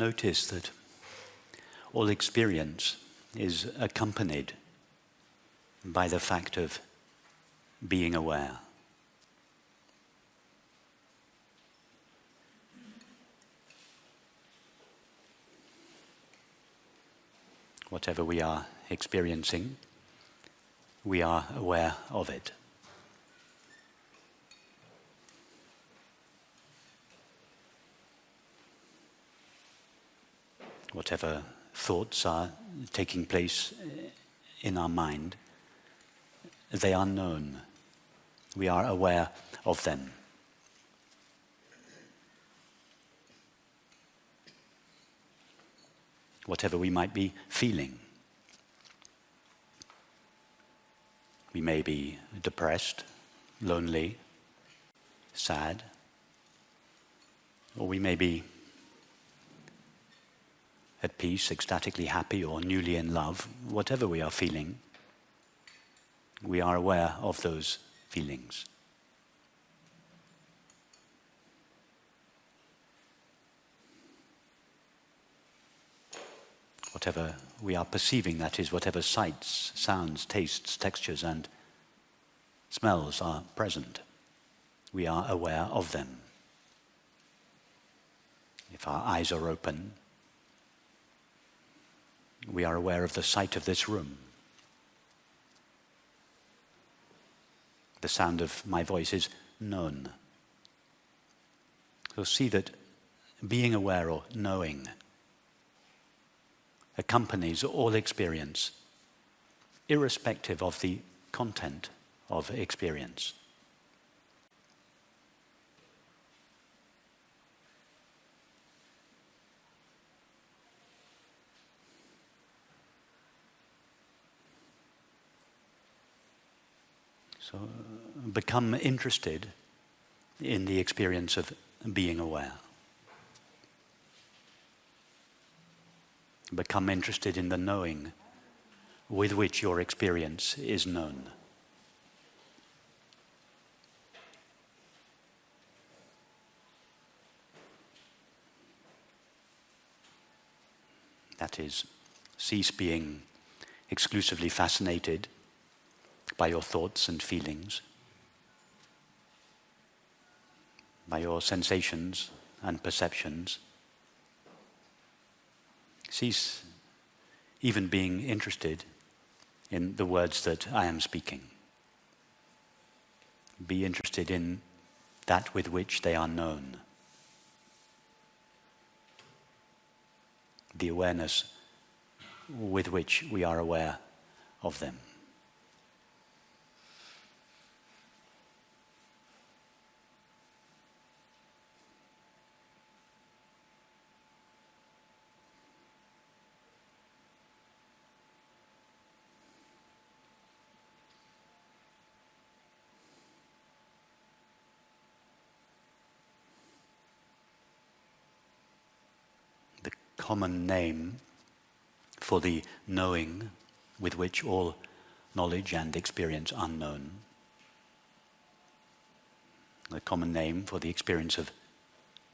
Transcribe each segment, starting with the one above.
notice that all experience is accompanied by the fact of being aware. Whatever we are experiencing, we are aware of it. Whatever thoughts are taking place in our mind, they are known. We are aware of them. Whatever we might be feeling. We may be depressed, lonely, sad, or we may be at peace, ecstatically happy, or newly in love. Whatever we are feeling, we are aware of those feelings. Whatever we are perceiving, that is, whatever sights, sounds, tastes, textures, and smells are present, we are aware of them. If our eyes are open, we are aware of the sight of this room. The sound of my voice is known. So see that being aware or knowing accompanies all experience, irrespective of the content of experience. So become interested in the experience of being aware. Become interested in the knowing with which your experience is known. That is, cease being exclusively fascinated by your thoughts and feelings, by your sensations and perceptions. Cease even being interested in the words that I am speaking. Be interested in that with which they are known. The awareness with which we are aware of them. Common name for the knowing with which all knowledge and experience are known. The common name for the experience of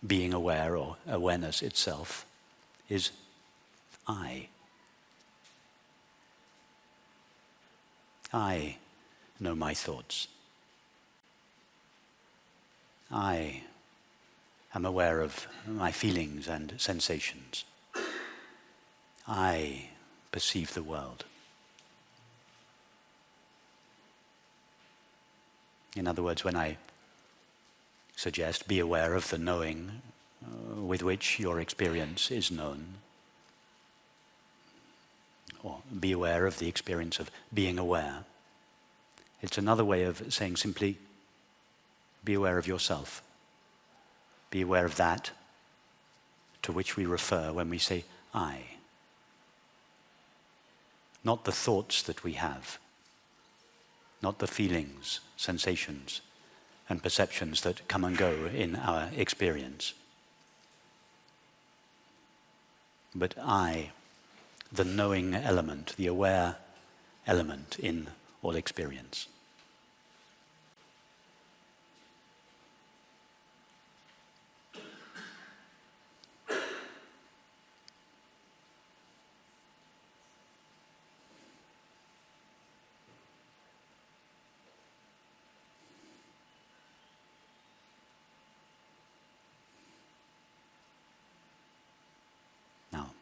being aware or awareness itself is I. I know my thoughts. I am aware of my feelings and sensations. I perceive the world. In other words, when I suggest be aware of the knowing with which your experience is known, or be aware of the experience of being aware, it's another way of saying simply, be aware of yourself. Be aware of that to which we refer when we say I. Not the thoughts that we have, not the feelings, sensations, and perceptions that come and go in our experience. But I, the knowing element, the aware element in all experience.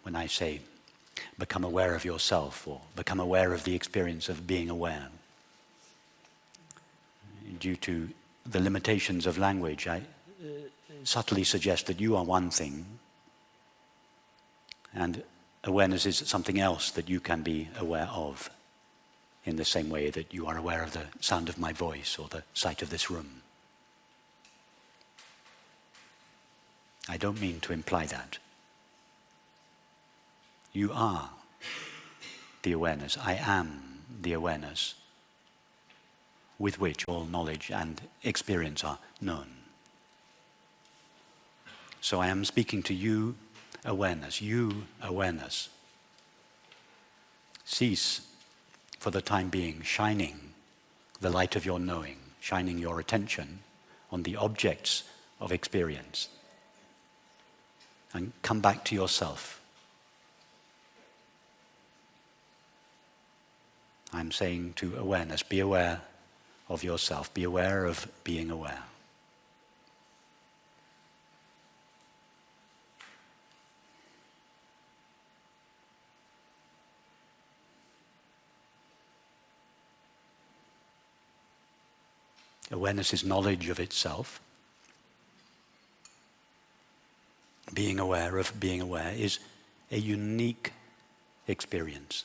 when I say become aware of yourself or become aware of the experience of being aware. Due to the limitations of language, I subtly suggest that you are one thing and awareness is something else that you can be aware of, in the same way that you are aware of the sound of my voice or the sight of this room. I don't mean to imply that. You are the awareness. I am the awareness with which all knowledge and experience are known. So I am speaking to you, awareness. You, awareness. Cease for the time being shining the light of your knowing, shining your attention on the objects of experience. And come back to yourself. I'm saying to awareness, be aware of yourself, be aware of being aware. Awareness is knowledge of itself. Being aware of being aware is a unique experience.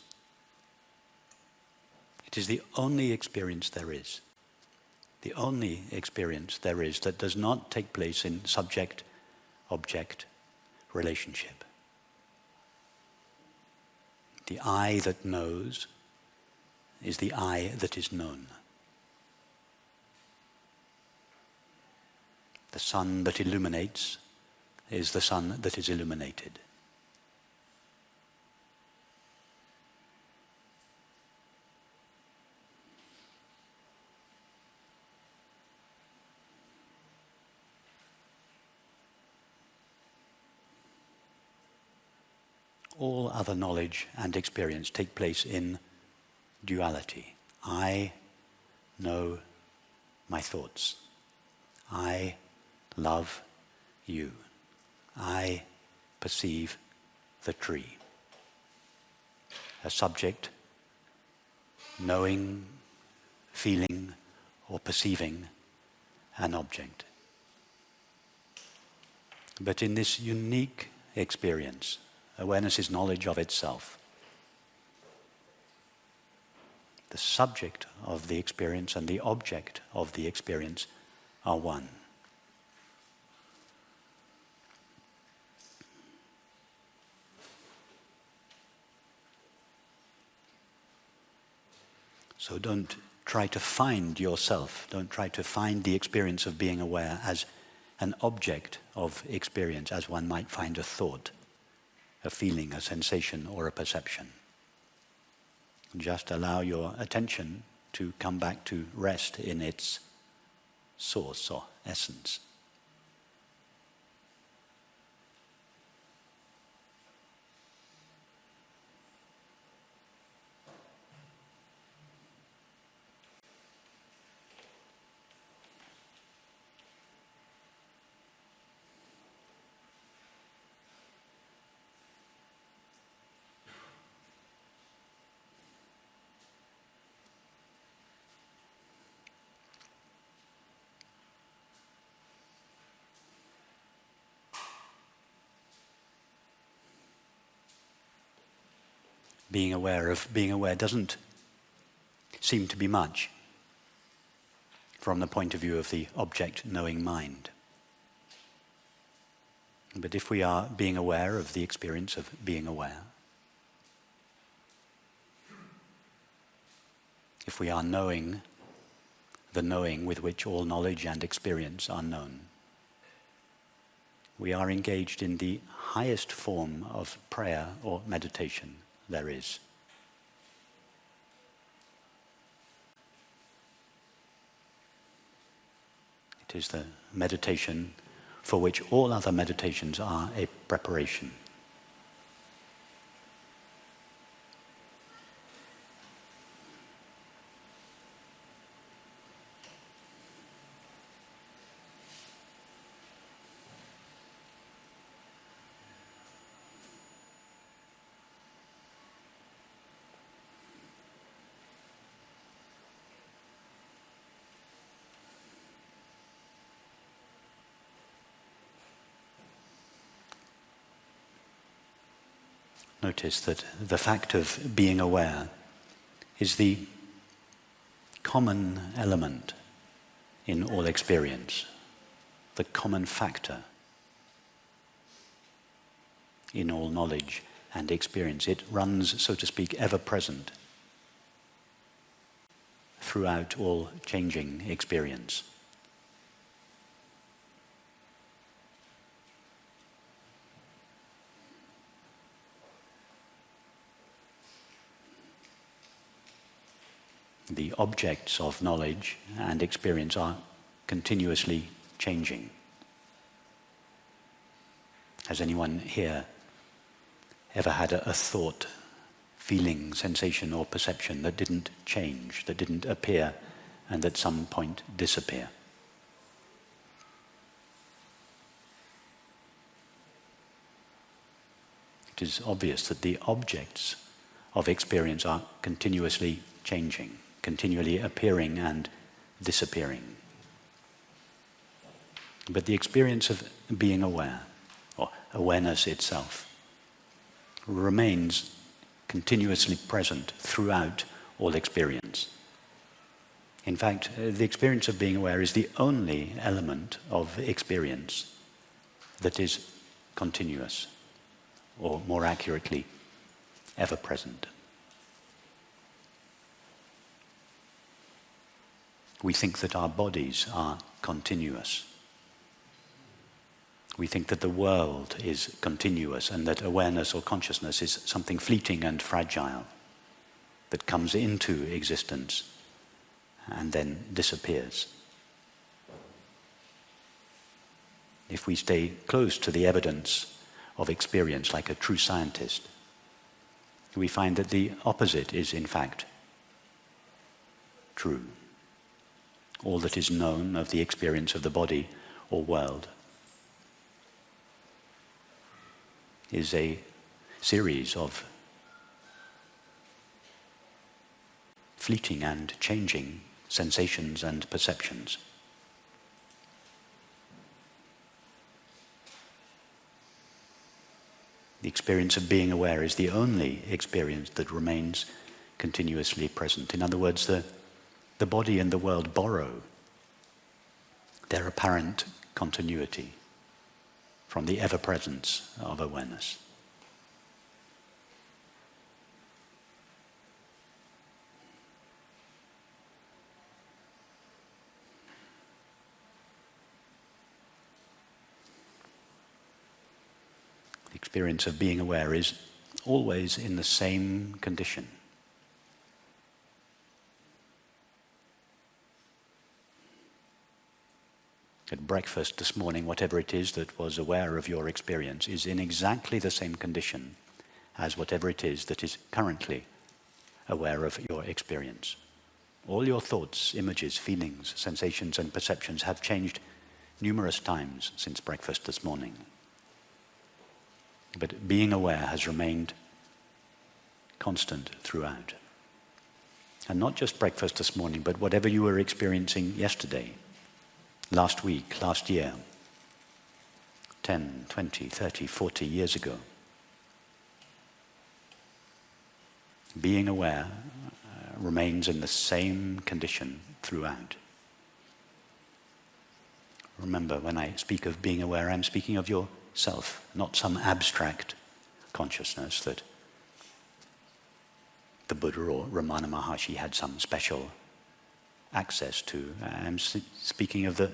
It is the only experience there is. The only experience there is that does not take place in subject-object relationship. The I that knows is the I that is known. The sun that illuminates is the sun that is illuminated. All other knowledge and experience take place in duality. I know my thoughts. I love you. I perceive the tree. A subject knowing, feeling, or perceiving an object. But in this unique experience, awareness is knowledge of itself. The subject of the experience and the object of the experience are one. So don't try to find yourself, don't try to find the experience of being aware as an object of experience, as one might find a thought, a feeling, a sensation, or a perception. Just allow your attention to come back to rest in its source or essence. Being aware of being aware doesn't seem to be much from the point of view of the object-knowing mind. But if we are being aware of the experience of being aware, if we are knowing the knowing with which all knowledge and experience are known, we are engaged in the highest form of prayer or meditation there is. It is the meditation for which all other meditations are a preparation. notice that the fact of being aware is the common element in all experience, the common factor in all knowledge and experience. It runs, so to speak, ever present throughout all changing experience. The objects of knowledge and experience are continuously changing. Has anyone here ever had a thought, feeling, sensation or perception that didn't change, that didn't appear and at some point disappear? It is obvious that the objects of experience are continuously changing, continually appearing and disappearing. But the experience of being aware, or awareness itself, remains continuously present throughout all experience. In fact, the experience of being aware is the only element of experience that is continuous, or more accurately, ever present. We think that our bodies are continuous. We think that the world is continuous and that awareness or consciousness is something fleeting and fragile that comes into existence and then disappears. If we stay close to the evidence of experience like a true scientist, we find that the opposite is in fact true. All that is known of the experience of the body or world is a series of fleeting and changing sensations and perceptions. The experience of being aware is the only experience that remains continuously present. In other words, the body and the world borrow their apparent continuity from the ever-presence of awareness. The experience of being aware is always in the same condition. At breakfast this morning, whatever it is that was aware of your experience is in exactly the same condition as whatever it is that is currently aware of your experience. All your thoughts, images, feelings, sensations and perceptions have changed numerous times since breakfast this morning. But being aware has remained constant throughout. And not just breakfast this morning, but whatever you were experiencing yesterday, last week, last year, 10, 20, 30, 40 years ago. Being aware remains in the same condition throughout. Remember, when I speak of being aware, I'm speaking of yourself, not some abstract consciousness that the Buddha or Ramana Maharshi had some special access to. I'm speaking of the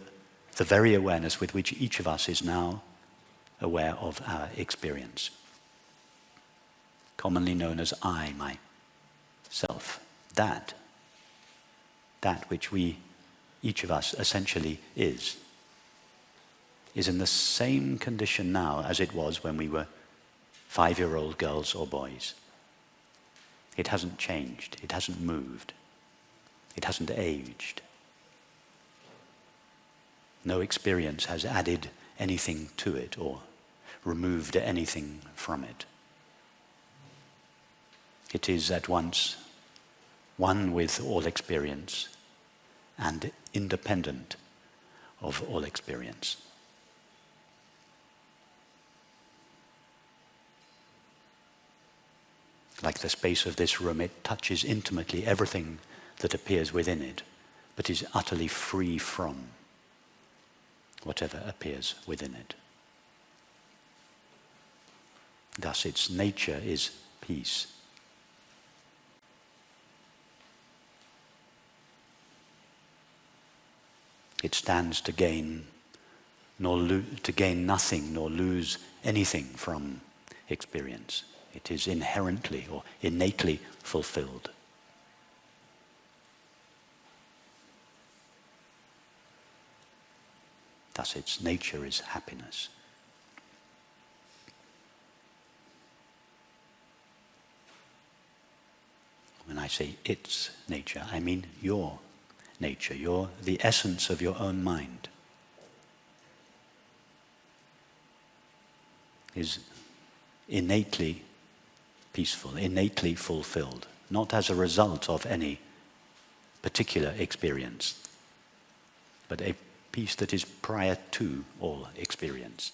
very awareness with which each of us is now aware of our experience, commonly known as I, myself. That which each of us essentially is in the same condition now as it was when we were 5-year-old girls or boys. It hasn't changed, it hasn't moved. It hasn't aged. No experience has added anything to it or removed anything from it. It is at once one with all experience and independent of all experience. Like the space of this room, it touches intimately everything that appears within it, but is utterly free from whatever appears within it. Thus its nature is peace. It stands to gain nothing nor lose anything from experience. It is inherently or innately fulfilled. Thus its nature is happiness. When I say its nature, I mean your nature. You're the essence of your own mind. Is innately peaceful, innately fulfilled, not as a result of any particular experience, but a peace that is prior to all experience.